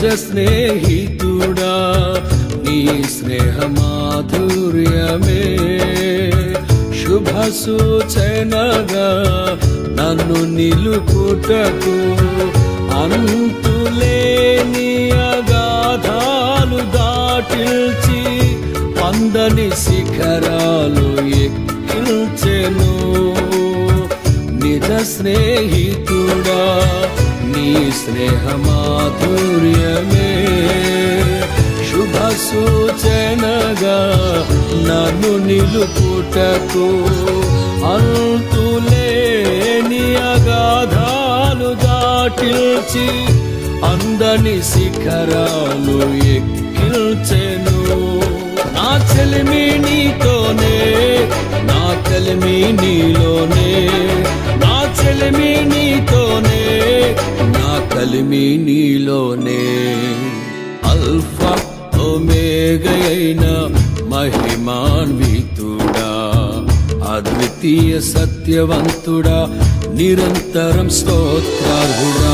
నిజ స్నేహితుడా నీ స్నేహ మాధుర్యమే శుభ సూచనగా నన్ను నిలుపుటకు అంతులేని అగాధాలు దాటిల్చి అందని శిఖరాలు ఎక్కిల్చెను నిజ స్నేహితుడా నీ స్నేహ మాధుర్యమే శుభ సూచనగా నన్ను నిలుపుటకు అంతులేని అగాధాలు దాటిల్చి అందని శిఖరాలు ఎక్కిల్చెను నా చెలిమి నీతోనే నా కలిమి నీలోనే నా చెలిమి నీతోనే నా కలిమి నీలోనే అల్ఫా ఒమేగయైన మహిమాన్వితుడా అద్వితీయ సత్యవంతుడా నిరంతరం స్తోత్రార్హుడా